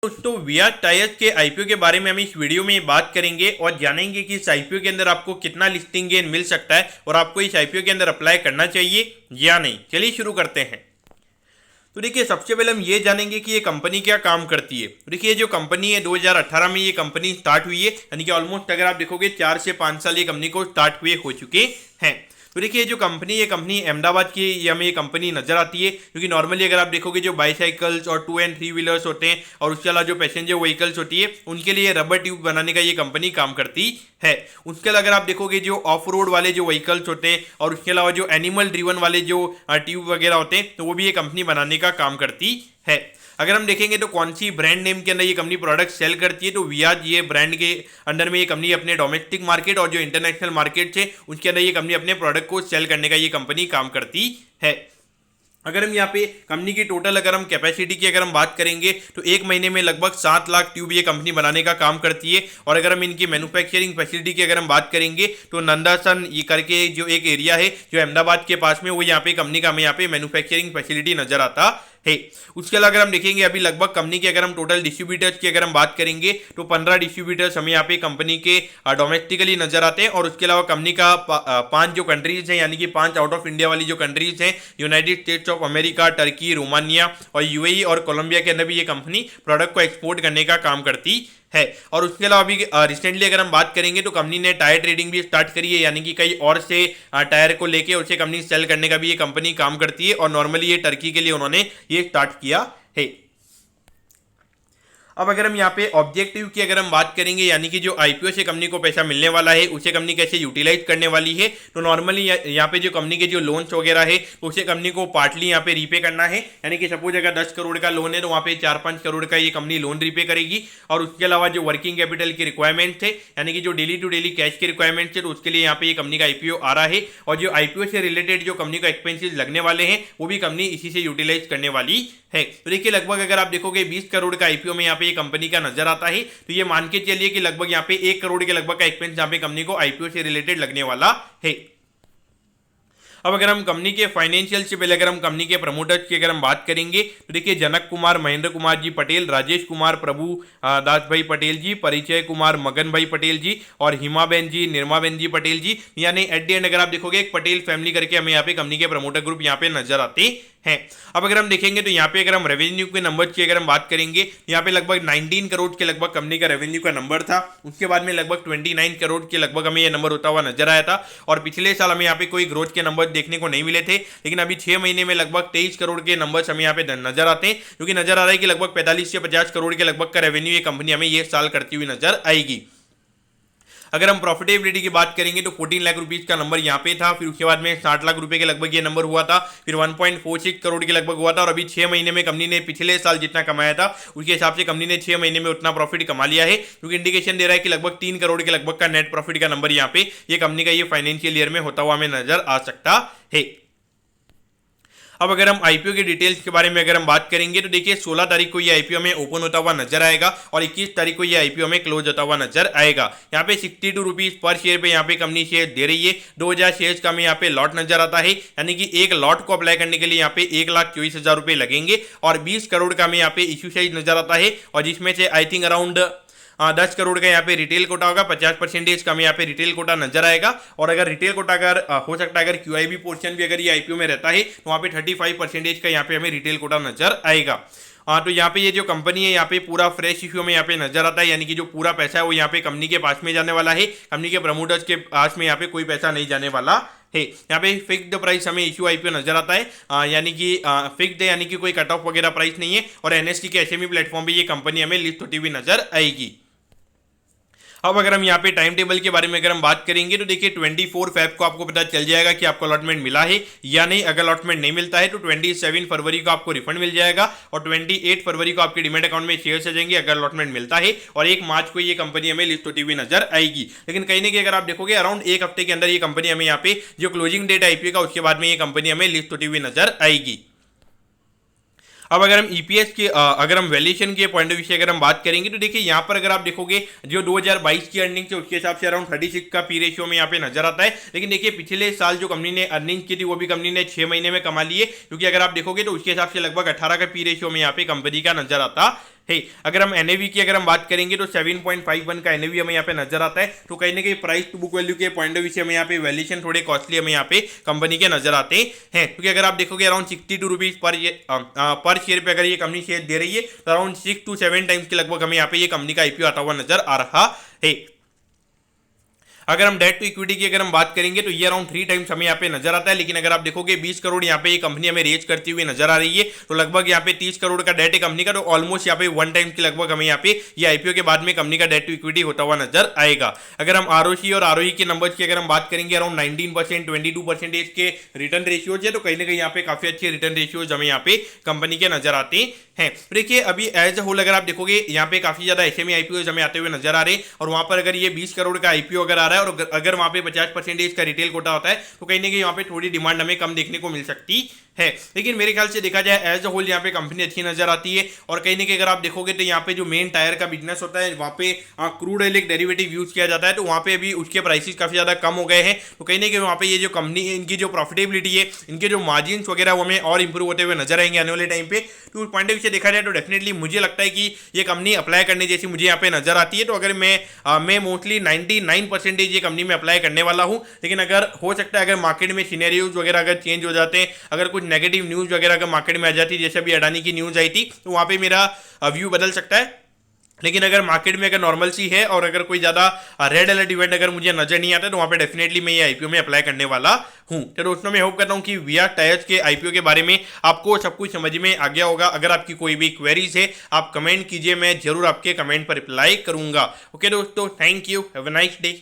दोस्तों वियाज टायर्स के आईपीओ के बारे में हम इस वीडियो में बात करेंगे और जानेंगे कि इस आईपीओ के अंदर आपको कितना लिस्टिंग गेन मिल सकता है और आपको इस आईपीओ के अंदर अप्लाई करना चाहिए या नहीं। चलिए शुरू करते हैं। तो देखिए सबसे पहले हम ये जानेंगे कि ये कंपनी क्या काम करती है। देखिए जो कंपनी है 2018 में ये कंपनी स्टार्ट हुई है, यानी कि ऑलमोस्ट अगर आप देखोगे 4 से 5 साल ये कंपनी को स्टार्ट हुए हो चुके हैं। तो देखिए जो कंपनी ये कंपनी अहमदाबाद की ये हमें ये कंपनी नजर आती है, क्योंकि नॉर्मली अगर आप देखोगे जो बाईसाइकिल्स और 2 एंड 3 व्हीलर्स होते हैं और उसके अलावा जो पैसेंजर व्हीकल्स होती है उनके लिए रबर ट्यूब बनाने का ये कंपनी काम करती है। उसके अलावा अगर आप देखोगे जो ऑफ रोड वाले जो व्हीकल्स होते हैं और उसके अलावा जो एनिमल ड्रिवन वाले जो ट्यूब वगैरह होते हैं तो वो भी ये कंपनी बनाने का काम करती है। अगर हम देखेंगे तो कौन सी ब्रांड नेम के अंदर ये कंपनी प्रोडक्ट सेल करती है, तो वियाज ये ब्रांड के अंडर में ये कंपनी अपने डोमेस्टिक मार्केट और जो इंटरनेशनल मार्केट है उसके अंदर ये कंपनी अपने प्रोडक्ट को सेल करने का ये कंपनी काम करती है। अगर हम यहाँ पे कंपनी की टोटल अगर हम कैपेसिटी की अगर हम बात करेंगे तो एक महीने में लगभग 7 लाख ट्यूब ये कंपनी बनाने का काम करती है। और अगर हम इनकी मैन्युफैक्चरिंग फैसिलिटी की अगर हम बात करेंगे तो नंदासन ये करके जो एक एरिया है जो अहमदाबाद के पास में, वो यहाँ पे कंपनी का हमें यहाँ पे मैन्युफैक्चरिंग फैसिलिटी नजर आता है। उसके अलावा अगर हम देखेंगे अभी लगभग कंपनी के अगर हम टोटल डिस्ट्रीब्यूटर्स की अगर हम बात करेंगे तो 15 डिस्ट्रीब्यूटर्स हमें यहाँ पे कंपनी के डोमेस्टिकली नजर आते हैं। और उसके अलावा कंपनी का 5 जो कंट्रीज हैं, यानी कि 5 आउट ऑफ इंडिया वाली जो कंट्रीज हैं, United states of America, Turkey, Romania और यूएई और कोलंबिया के अंदर भी ये कंपनी प्रोडक्ट को एक्सपोर्ट करने का काम करती है। और उसके अलावा अभी रिसेंटली अगर हम बात करेंगे तो कंपनी ने टायर ट्रेडिंग भी स्टार्ट करी है, यानी कि कई और से टायर को लेके उसे कंपनी सेल करने का भी ये कंपनी काम करती है। और नॉर्मली ये टर्की के लिए उन्होंने ये स्टार्ट किया है। अब अगर हम यहाँ पे ऑब्जेक्टिव की अगर हम बात करेंगे, यानी कि जो आईपीओ से कंपनी को पैसा मिलने वाला है उसे कंपनी कैसे यूटिलाइज करने वाली है, तो नॉर्मली यहाँ पे जो कंपनी के जो लोन्स वगैरह है तो उसे कंपनी को पार्टली यहाँ पे रीपे करना है। यानी कि सपोज अगर 10 करोड़ का लोन है तो वहाँ पे 4-5 करोड़ का ये कंपनी लोन रीपे करेगी। और उसके अलावा जो वर्किंग कैपिटल की रिक्वायरमेंट है, यानी कि जो डेली टू डेली कैश की रिक्वायरमेंट है, तो उसके लिए यहाँ पे ये कंपनी का आईपीओ आ रहा है। और जो आईपीओ से रिलेटेड जो कंपनी को एक्सपेंसिस लगने वाले हैं वो भी कंपनी इसी से यूटिलाइज करने वाली है। तो देखिए लगभग अगर आप देखोगे 20 करोड़ का आईपीओ में यहाँ पे ये कंपनी का नजर आता है, तो ये मान के चलिए कि लगभग यहाँ पे 1 करोड़ के लगभग का एक्सपेंस यहाँ पे कंपनी को आईपीओ से रिलेटेड लगने वाला है। अब अगर हम कंपनी के फाइनेंशियल से पहले अगर हम कंपनी के प्रमोटर्स की अगर हम बात करेंगे तो देखिए जनक कुमार महेंद्र कुमार जी पटेल, राजेश कुमार प्रभु दास भाई पटेल जी, परिचय कुमार मगन भाई पटेल जी और हिमाबेन जी, निर्माबेन जी पटेल जी, यानी एट द एंड अगर आप देखोगे एक पटेल फैमिली करके हमें यहाँ पे कंपनी के प्रमोटर ग्रुप यहाँ पे नजर आते हैं। अब अगर हम देखेंगे तो यहाँ पे अगर हम रेवेन्यू के नंबर की अगर हम बात करेंगे, यहाँ पे लगभग 19 करोड़ के लगभग कंपनी का रेवेन्यू का नंबर था। उसके बाद में लगभग 29 करोड़ के लगभग हमें ये नंबर होता हुआ नजर आया था। और पिछले साल हमें यहाँ पे कोई ग्रोथ के नंबर देखने को नहीं मिले थे, लेकिन अभी 6 महीने में लगभग 23 करोड़ के नंबर्स हमें यहाँ पे नजर आते हैं, क्योंकि नजर आ रहा है कि लगभग 45 से 50 करोड़ के लगभग का रेवेन्यू ये कंपनी हमें ये साल करती हुई नजर आएगी। अगर हम प्रॉफिटेबिलिटी की बात करेंगे तो 14 लाख रुपीस का नंबर यहाँ पे था, फिर उसके बाद में 60 लाख रुपए के लगभग ये नंबर हुआ था, फिर 1.46 करोड़ के लगभग हुआ था। और अभी 6 महीने में कंपनी ने पिछले साल जितना कमाया था उसके हिसाब से कंपनी ने 6 महीने में उतना प्रॉफिट कमा लिया है, क्योंकि इंडिकेशन दे रहा है कि लगभग 3 करोड़ के लगभग का नेट प्रॉफिट का नंबर यहाँ पे ये कंपनी का ये फाइनेंशियल ईयर में होता हुआ हमें नजर आ सकता है। अब अगर हम आईपीओ की डिटेल्स के बारे में अगर हम बात करेंगे तो देखिए 16 तारीख को ये आईपीओ में ओपन होता हुआ नजर आएगा और 21 तारीख को ये आईपीओ में क्लोज होता हुआ नजर आएगा। यहाँ पे 62 रुपीज पर शेयर पे यहाँ पे कंपनी शेयर दे रही है। 2000 शेयर्स का हमें यहाँ पे लॉट नजर आता है, यानी कि एक लॉट को अप्लाई करने के लिए यहाँ पे 1,24,000 रुपए लगेंगे। और 20 करोड़ का हमें यहाँ पे इश्यू साइज नजर आता है, और जिसमें से आई थिंक अराउंड 10 करोड़ का यहाँ पे रिटेल कोटा होगा, 50% का हमें यहाँ पे रिटेल कोटा नजर आएगा। और अगर रिटेल कोटा अगर हो सकता है अगर क्यूआईबी पोर्शन भी अगर ये आईपीओ में रहता है तो वहाँ पे 35% का यहाँ पे हमें रिटेल कोटा नजर आएगा। तो यहाँ पे ये जो कंपनी है यहाँ पे पूरा फ्रेश इश्यू में यहाँ पे नजर आता है, यानी कि जो पूरा पैसा है वो यहाँ पे कंपनी के पास में जाने वाला है, कंपनी के प्रमोटर्स के पास में यहाँ पे कोई पैसा नहीं जाने वाला है। यहाँ पे फिक्स्ड प्राइस हमें इश्यू आईपीओ नजर आता है, यानी कि फिक्स्ड है, यानी कि कोई कट ऑफ वगैरह प्राइस नहीं है। और एनएससी के एसएमई प्लेटफॉर्म पे ये कंपनी हमें लिस्ट होती हुई नजर आएगी। अब अगर हम यहाँ पे टाइम टेबल के बारे में अगर हम बात करेंगे तो देखिए 24 फेब को आपको पता चल जाएगा कि आपको अलॉटमेंट मिला है या नहीं। अगर अलॉटमेंट नहीं मिलता है तो 27 फरवरी को आपको रिफंड मिल जाएगा और 28 फरवरी को आपके डिमेट अकाउंट में शेयर आ जाएंगे अगर अलॉटमेंट मिलता है। और 1 मार्च को ये कंपनी हमें लिस्ट होती हुई नजर आएगी। लेकिन कहीं ना कहीं अगर आप देखोगे अराउंड 1 हफ्ते के अंदर ये कंपनी हमें यहाँ पे जो क्लोजिंग डेट आईपीओ का उसके बाद में ये कंपनी हमें लिस्ट होती हुई नजर आएगी। अब अगर हम ईपीएस के अगर हम वैल्यूएशन के पॉइंट ऑफ व्यू से अगर हम बात करेंगे तो देखिए यहाँ पर अगर आप देखोगे जो 2022 की अर्निंग है उसके हिसाब से अराउंड 36 का पी रेशियो में यहाँ पे नजर आता है। लेकिन देखिए पिछले साल जो कंपनी ने अर्निंग की थी वो भी कंपनी ने 6 महीने में कमा ली है, क्योंकि अगर आप देखोगे तो उसके हिसाब से लगभग 18 का पी रेशियो में यहाँ पे कंपनी का नजर आता है। अगर हम एनएवी की अगर हम बात करेंगे तो 7.51 का एनएवी हमें यहाँ पे नजर आता है। तो कहीं ना कहीं प्राइस टू बुक वैल्यू के पॉइंट ऑफ व्यू से हमें यहाँ पे वैल्यूएशन थोड़े कॉस्टली हमें यहाँ पे कंपनी के नजर आते हैं, क्योंकि अगर आप देखोगे अराउंड 62 रुपीज पर शेयर पे अगर ये कंपनी शेयर दे रही है तो अराउंड 6 to 7 टाइम्स के लगभग हमें यहाँ पे ये कंपनी का आईपीओ आता हुआ नजर आ रहा है। अगर हम डेट टू इक्विटी की अगर हम बात करेंगे तो ये अराउंड 3 टाइम्स हमें यहाँ पे नजर आता है, लेकिन अगर आप देखोगे 20 करोड़ यहाँ पे ये कंपनी हमें रेज करती हुई नजर आ रही है, तो लगभग यहाँ पे 30 करोड़ का डेट है कंपनी का, तो ऑलमोस्ट यहाँ पे 1 टाइम के लगभग हमें यहाँ पे ये आईपीओ के बाद में कंपनी का डेट टू इक्विटी होता हुआ नजर आएगा। अगर हम आरओसी और आरओई के नंबर्स की अगर हम बात करेंगे अराउंड 19%, 22% के रिटर्न रेशियोज है, तो कहीं ना कहीं यहाँ पे काफी अच्छे रिटर्न रेशियोज हमें यहाँ पे कंपनी के नजर आते हैं। देखिए अभी एज अ होल अगर आप देखोगे यहाँ पे काफी ज्यादा एसएमई आईपीओ हमें आते हुए नजर आ रहे हैं, और वहां पर अगर ये 20 करोड़ का आईपीओ अगर आ रहा है और अगर वहां पे 50% का रिटेल कोटा होता है तो कहीं ना कहीं यहाँ पे थोड़ी डिमांड हमें कम देखने को मिल सकती है। लेकिन मेरे ख्याल से देखा जाए एज अ होल यहाँ पे कंपनी अच्छी नजर आती है, और कहीं ना कहीं अगर आप देखोगे तो यहाँ पे जो मेन टायर का बिजनेस होता है वहाँ पे क्रूड ऑयल एक डेरिवेटिव यूज किया जाता है, तो वहाँ पे अभी उसके प्राइसेस काफी ज्यादा कम हो गए हैं, तो कहीं ना कहीं वहाँ पे ये जो कंपनी इनकी जो प्रॉफिटेबिलिटी है, इनके जो मार्जिन वगैरह वो हमें और इंप्रूव होते हुए नजर आएंगे आने वाले टाइम पे। तो उस पॉइंट ऑफ व्यू से देखा जाए तो डेफिनेटली मुझे लगता है कि ये कंपनी अप्लाई करने जैसी मुझे यहाँ पे नजर आती है। तो अगर मैं मोस्टली 99% ये कंपनी में अप्लाई करने वाला हूँ, लेकिन अगर हो सकता है अगर मार्केट में सिनेरियोज वगैरह अगर चेंज हो जाते हैं, अगर कुछ नेगेटिव न्यूज वगैरह अगर मार्केट में आ जाती है, जैसे अभी अडानी की न्यूज आई थी, तो वहाँ पे मेरा व्यू बदल सकता है। लेकिन अगर मार्केट में अगर नॉर्मल सी है और अगर कोई ज्यादा रेड अलर्ट इवेंट अगर मुझे नजर नहीं आता तो वहां पे डेफिनेटली मैं ये आईपीओ में अप्लाई करने वाला हूं। तो दोस्तों मैं होप करता हूं कि वीआर टायर्स के आईपीओ के बारे में आपको सब कुछ समझ में आ गया होगा। अगर आपकी कोई भी क्वेरीज है आप कमेंट कीजिए, मैं जरूर आपके कमेंट पर रिप्लाई करूंगा। ओके दोस्तों, thank you, have a nice day.